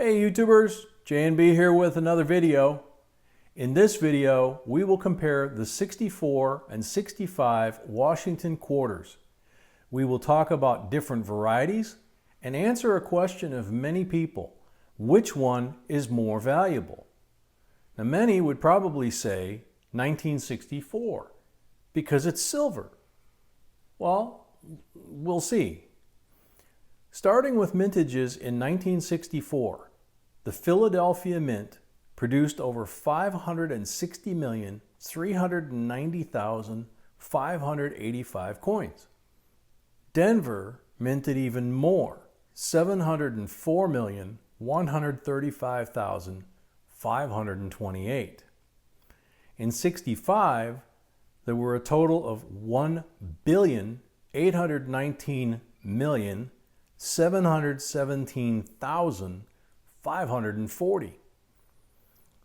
Hey YouTubers, J&B here with another video. In this video, we will compare the 64 and 65 Washington quarters. We will talk about different varieties and answer a question of many people. Which one is more valuable? Now many would probably say 1964 because it's silver. Well, we'll see. Starting with mintages in 1964, the Philadelphia Mint produced over 560,390,585 coins. Denver minted even more, 704,135,528. In 65, there were a total of 1,819,717,540.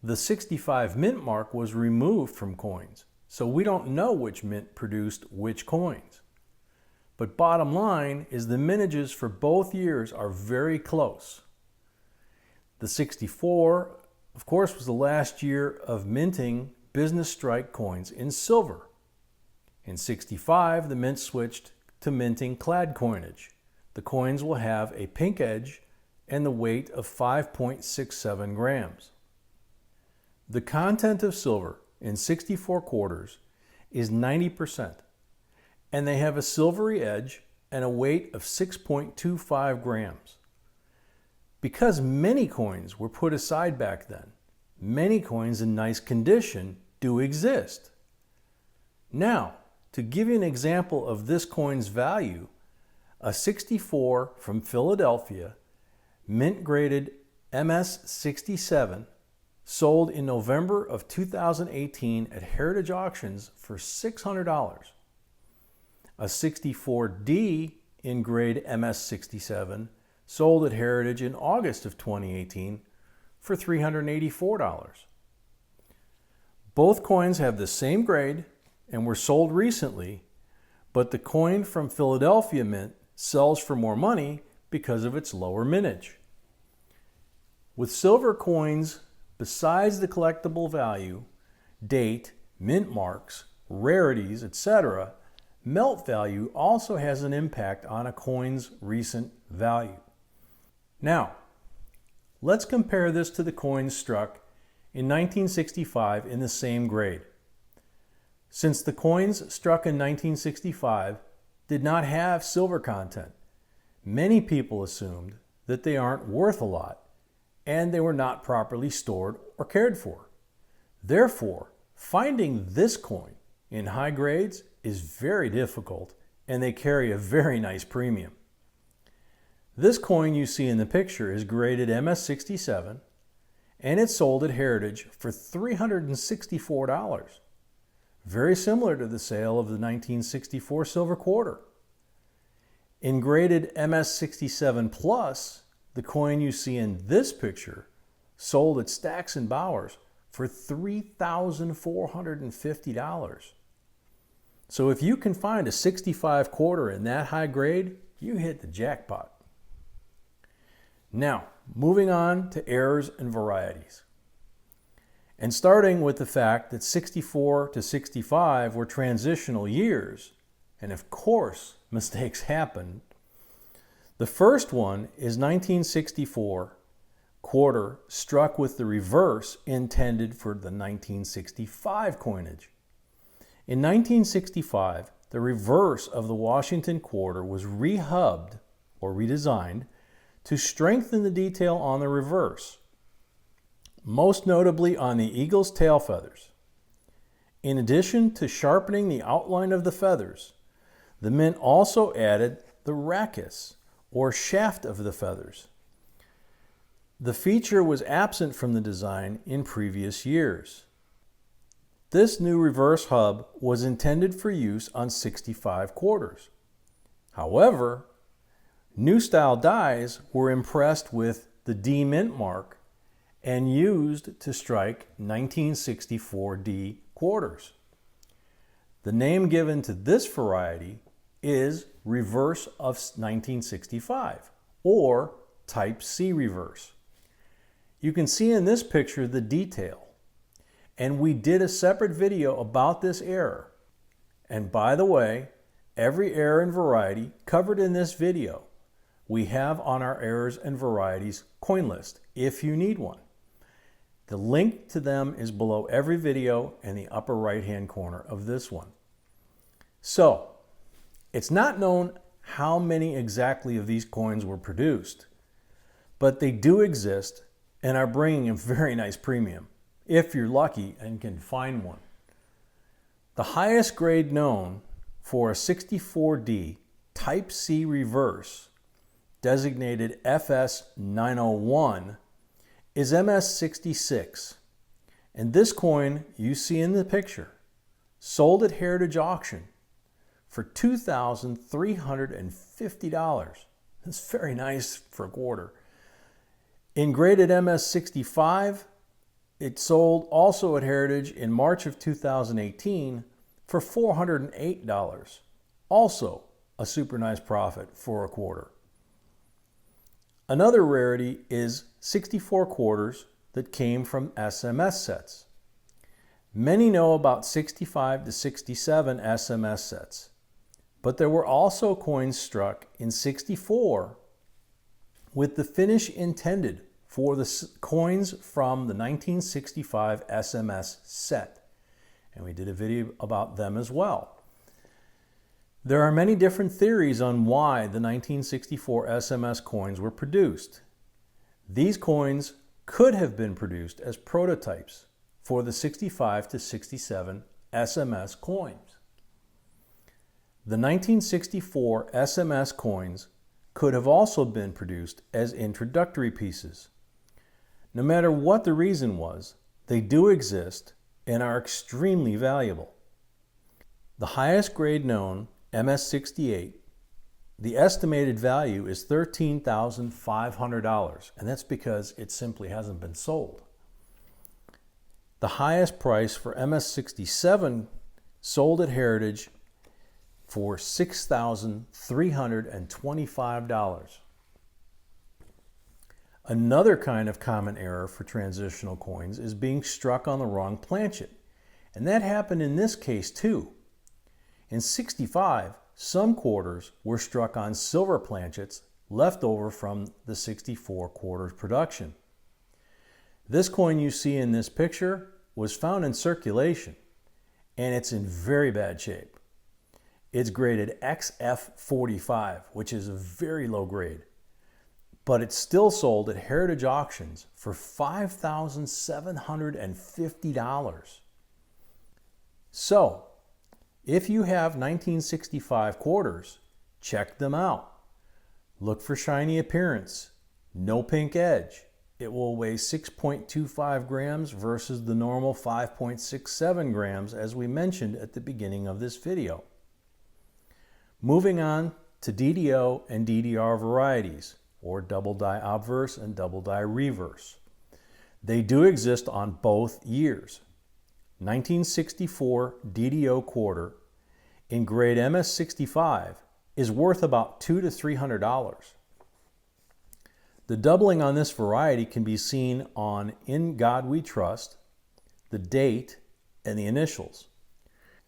The 65 mint mark was removed from coins, so we don't know which mint produced which coins. But bottom line is the mintages for both years are very close. The 64, of course, was the last year of minting business strike coins in silver. In 65, the mint switched to minting clad coinage. The coins will have a pink edge and the weight of 5.67 grams. The content of silver in 64 quarters is 90%, and they have a silvery edge and a weight of 6.25 grams. Because many coins were put aside back then, many coins in nice condition do exist. Now, to give you an example of this coin's value, a 64 from Philadelphia, mint graded MS 67, sold in November of 2018 at Heritage Auctions for $600. A 64D in grade MS 67 sold at Heritage in August of 2018 for $384. Both coins have the same grade and were sold recently, but the coin from Philadelphia Mint sells for more money because of its lower mintage. With silver coins, besides the collectible value, date, mint marks, rarities, etc., melt value also has an impact on a coin's recent value. Now, let's compare this to the coins struck in 1965 in the same grade. Since the coins struck in 1965 did not have silver content, many people assumed that they aren't worth a lot and they were not properly stored or cared for. Therefore, finding this coin in high grades is very difficult and they carry a very nice premium. This coin you see in the picture is graded MS67 and it's sold at Heritage for $364. Very similar to the sale of the 1964 silver quarter. In graded MS67 Plus, the coin you see in this picture sold at Stacks and Bowers for $3,450. So if you can find a 65 quarter in that high grade, you hit the jackpot. Now, moving on to errors and varieties. And starting with the fact that 64 to 65 were transitional years, and of course mistakes happened. The first one is 1964 quarter struck with the reverse intended for the 1965 coinage. In 1965, the reverse of the Washington quarter was rehubbed or redesigned to strengthen the detail on the reverse, most notably on the eagle's tail feathers. In addition to sharpening the outline of the feathers, the mint also added the rachis, or shaft of the feathers. The feature was absent from the design in previous years. This new reverse hub was intended for use on 65 quarters. However, new style dies were impressed with the D mint mark and used to strike 1964 D quarters. The name given to this variety is reverse of 1965 or type C reverse. You can see in this picture the detail. And we did a separate video about this error. And by the way, every error and variety covered in this video we have on our errors and varieties coin list if you need one. The link to them is below every video in the upper right hand corner of this one. So, it's not known how many exactly of these coins were produced, but they do exist and are bringing a very nice premium if you're lucky and can find one. The highest grade known for a 64D Type C reverse, designated FS901, is MS66. And this coin you see in the picture sold at Heritage Auction for $2,350. That's very nice for a quarter. In graded MS65, it sold also at Heritage in March of 2018 for $408. Also a super nice profit for a quarter. Another rarity is 64 quarters that came from SMS sets. Many know about 65 to 67 SMS sets, but there were also coins struck in 64 with the finish intended for the coins from the 1965 SMS set. And we did a video about them as well. There are many different theories on why the 1964 SMS coins were produced. These coins could have been produced as prototypes for the 65 to 67 SMS coins. The 1964 SMS coins could have also been produced as introductory pieces. No matter what the reason was, they do exist and are extremely valuable. The highest grade known, MS68, the estimated value is $13,500, and that's because it simply hasn't been sold. The highest price for MS67 sold at Heritage for $6,325. Another kind of common error for transitional coins is being struck on the wrong planchet, and that happened in this case too. In 65, some quarters were struck on silver planchets left over from the 64 quarters production. This coin you see in this picture was found in circulation, and it's in very bad shape. It's graded XF45, which is a very low grade, but it's still sold at Heritage Auctions for $5,750. So, if you have 1965 quarters, check them out. Look for shiny appearance, no pink edge. It will weigh 6.25 grams versus the normal 5.67 grams as we mentioned at the beginning of this video. Moving on to DDO and DDR varieties, or double die obverse and double die reverse. They do exist on both years. 1964 DDO quarter in grade MS65 is worth about $200 to $300. The doubling on this variety can be seen on In God We Trust, the date, and the initials.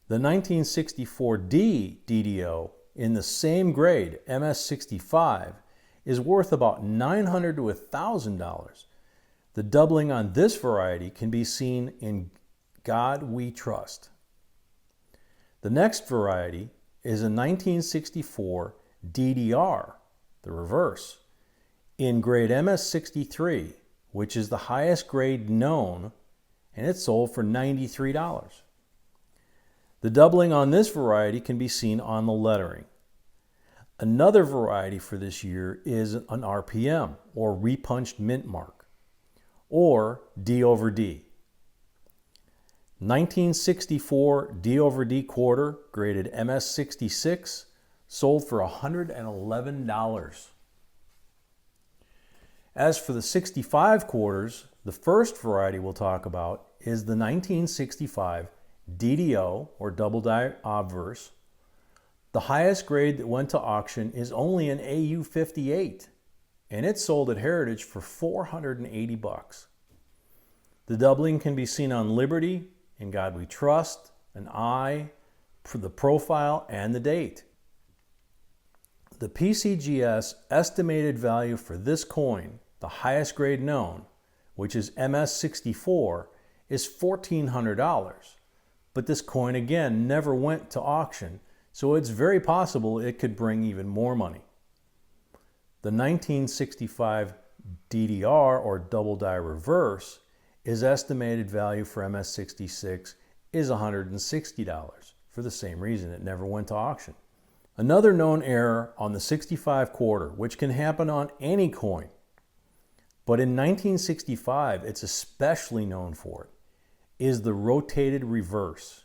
The 1964D DDO in the same grade, MS65, is worth about $900 to $1,000. The doubling on this variety can be seen in God We Trust. The next variety is a 1964 DDR, the reverse, in grade MS63, which is the highest grade known, and it sold for $93. The doubling on this variety can be seen on the lettering. Another variety for this year is an RPM, or repunched mint mark, or D over D. 1964 D over D quarter, graded MS66, sold for $111. As for the 65 quarters, the first variety we'll talk about is the 1965 DDO, or double die obverse. The highest grade that went to auction is only an AU58, and it sold at Heritage for $480. The doubling can be seen on Liberty, In God We Trust, an I, for the profile, and the date. The PCGS estimated value for this coin, the highest grade known, which is MS64, is $1,400. But this coin again never went to auction, so it's very possible it could bring even more money. The 1965 DDR, or double die reverse, is estimated value for MS66 is $160 for the same reason it never went to auction. Another known error on the 65 quarter, which can happen on any coin, but in 1965 it's especially known for it, is the rotated reverse.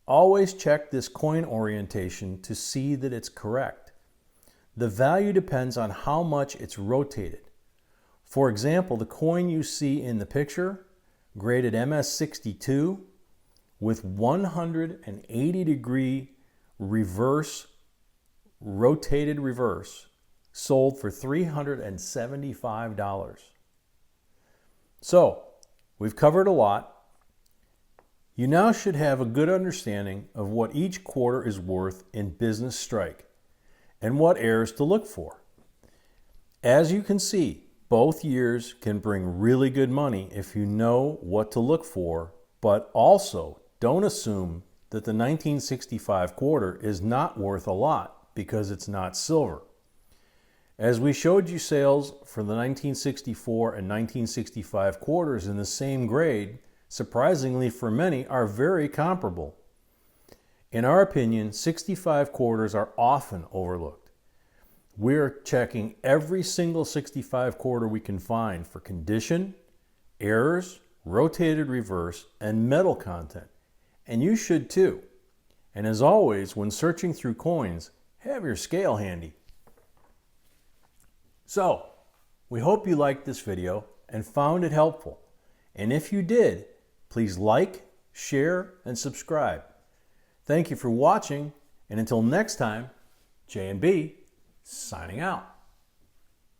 Always check this coin orientation to see that it's correct. The value depends on how much it's rotated. For example, the coin you see in the picture, graded MS62 with 180 degree reverse, rotated reverse, sold for $375. So, we've covered a lot. You now should have a good understanding of what each quarter is worth in business strike and what errors to look for. As you can see, both years can bring really good money if you know what to look for, but also don't assume that the 1965 quarter is not worth a lot because it's not silver. As we showed you sales for the 1964 and 1965 quarters in the same grade, surprisingly for many, are very comparable. In our opinion, 65 quarters are often overlooked. We're checking every single 65 quarter we can find for condition, errors, rotated reverse, and metal content. And you should too. And as always, when searching through coins, have your scale handy. So, we hope you liked this video and found it helpful. And if you did, please like, share, and subscribe. Thank you for watching, and until next time, J&B signing out.